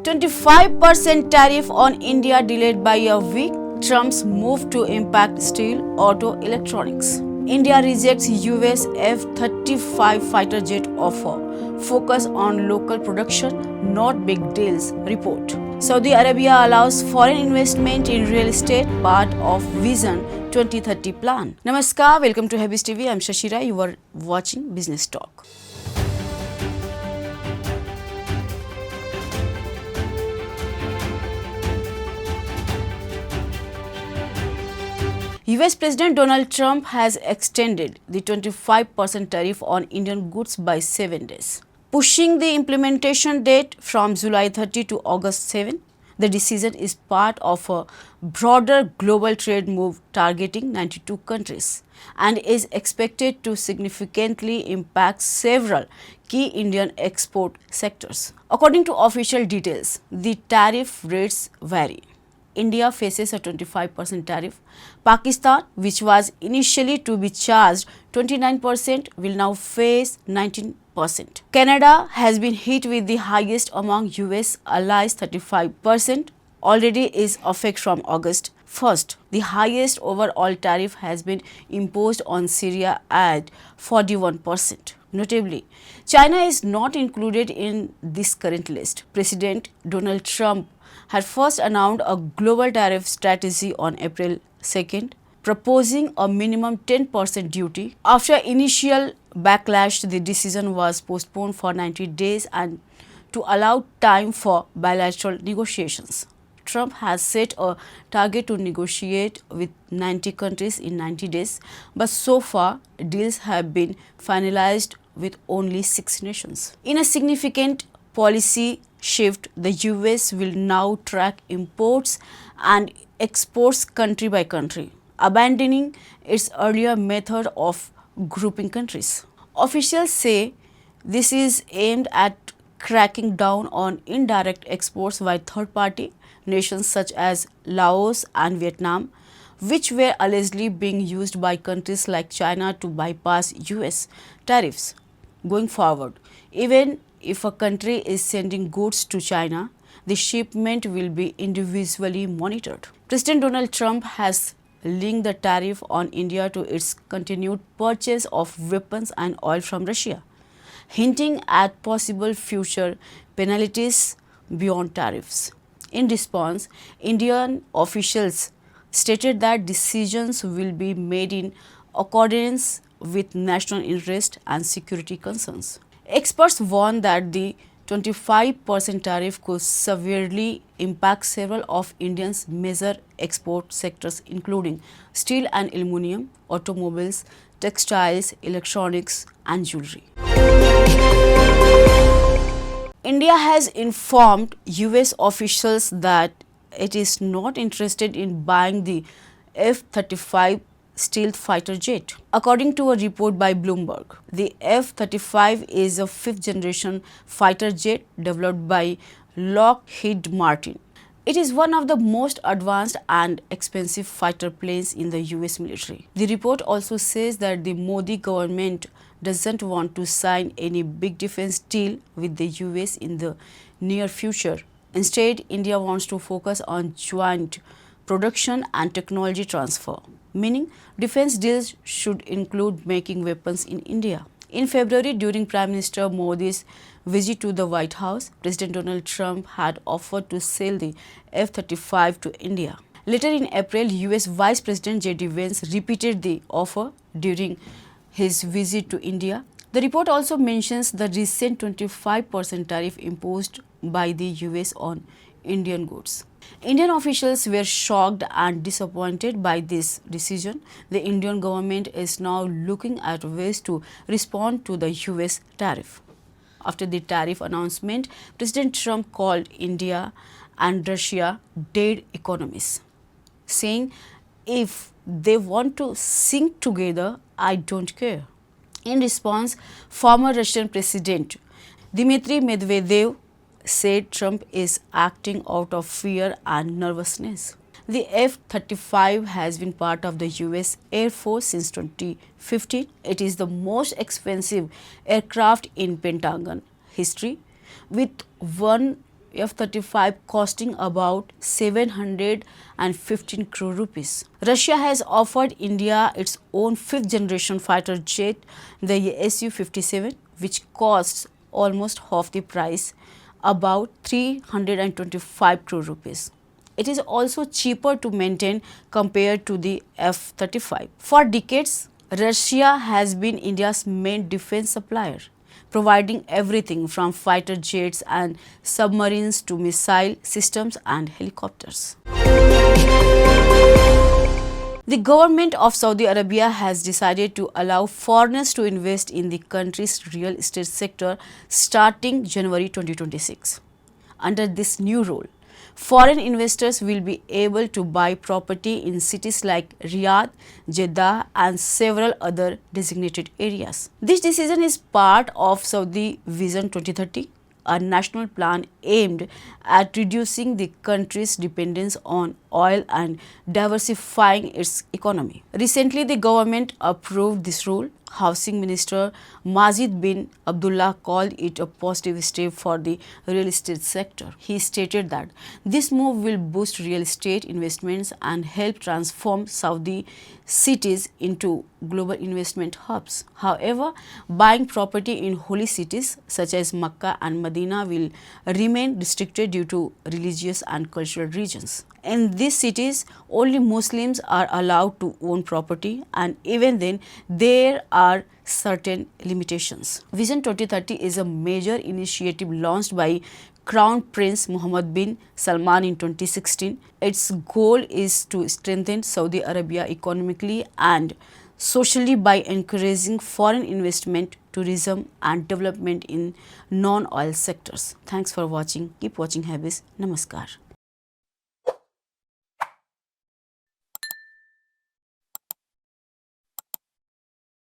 25% tariff on India delayed by a week. Trump's move to impact steel, auto, electronics. India rejects US F-35 fighter jet offer. Focus on local production, not big deals, report. Saudi Arabia allows foreign investment in real estate, part of Vision 2030 plan. Namaskar, welcome to HYBIZTV. I'm Shashira. You are watching Business Talk. US President Donald Trump has extended the 25% tariff on Indian goods by 7 days, pushing the implementation date from July 30 to August 7. The decision is part of a broader global trade move targeting 92 countries and is expected to significantly impact several key Indian export sectors. According to official details, the tariff rates vary. India faces a 25% tariff. Pakistan, which was initially to be charged 29%, will now face 19%. Canada has been hit with the highest among US allies, 35%, already is effect from August 1st. The highest overall tariff has been imposed on Syria at 41%. Notably, China is not included in this current list. President Donald Trump had first announced a global tariff strategy on April 2nd, proposing a minimum 10% duty. After initial backlash, the decision was postponed for 90 days and to allow time for bilateral negotiations. Trump has set a target to negotiate with 90 countries in 90 days, but so far deals have been finalized with only 6 nations. In a significant policy shift, the US will now track imports and exports country by country, abandoning its earlier method of grouping countries. Officials say this is aimed at cracking down on indirect exports by third-party nations such as Laos and Vietnam, which were allegedly being used by countries like China to bypass US tariffs. Going forward, even if a country is sending goods to China, the shipment will be individually monitored. President Donald Trump has linked the tariff on India to its continued purchase of weapons and oil from Russia, hinting at possible future penalties beyond tariffs. In response, Indian officials stated that decisions will be made in accordance with national interest and security concerns. Experts warn that the 25% tariff could severely impact several of India's major export sectors, including steel and aluminum, automobiles, textiles, electronics, and jewelry. India has informed US officials that it is not interested in buying the F-35 stealth fighter jet. According to a report by Bloomberg, the F-35 is a 5th-generation fighter jet developed by Lockheed Martin. It is one of the most advanced and expensive fighter planes in the US military. The report also says that the Modi government doesn't want to sign any big defense deal with the US in the near future. Instead, India wants to focus on joint production and technology transfer, meaning defense deals should include making weapons in India. In February, during Prime Minister Modi's visit to the White House, President Donald Trump had offered to sell the F-35 to India. Later in April, US Vice President J.D. Vance repeated the offer during his visit to India. The report also mentions the recent 25% tariff imposed by the US on Indian goods. Indian officials were shocked and disappointed by this decision. The Indian government is now looking at ways to respond to the US tariff. After the tariff announcement, President Trump called India and Russia dead economies, saying, "If they want to sink together, I don't care." In response, former Russian President Dmitry Medvedev said Trump is acting out of fear and nervousness. The F-35 has been part of the US Air Force since 2015. It is the most expensive aircraft in Pentagon history, with one F-35 costing about 715 crore rupees. Russia has offered India its own fifth-generation fighter jet, the Su-57, which costs almost half the price, about 325 crore rupees. It is also cheaper to maintain compared to the F-35. For decades, Russia has been India's main defense supplier, providing everything from fighter jets and submarines to missile systems and helicopters. The government of Saudi Arabia has decided to allow foreigners to invest in the country's real estate sector starting January 2026. Under this new rule, foreign investors will be able to buy property in cities like Riyadh, Jeddah and several other designated areas. This decision is part of Saudi Vision 2030, a national plan aimed at reducing the country's dependence on oil and diversifying its economy. Recently, the government approved this rule. Housing Minister Majid bin Abdullah called it a positive step for the real estate sector. He stated that this move will boost real estate investments and help transform Saudi cities into global investment hubs. However, buying property in holy cities such as Mecca and Medina will remain restricted due to religious and cultural reasons. In these cities, only Muslims are allowed to own property, and even then, there are certain limitations. Vision 2030 is a major initiative launched by Crown Prince Mohammed bin Salman in 2016. Its goal is to strengthen Saudi Arabia economically and socially by encouraging foreign investment, tourism and development in non-oil sectors. Thanks for watching. Keep watching HYBIZ. Namaskar.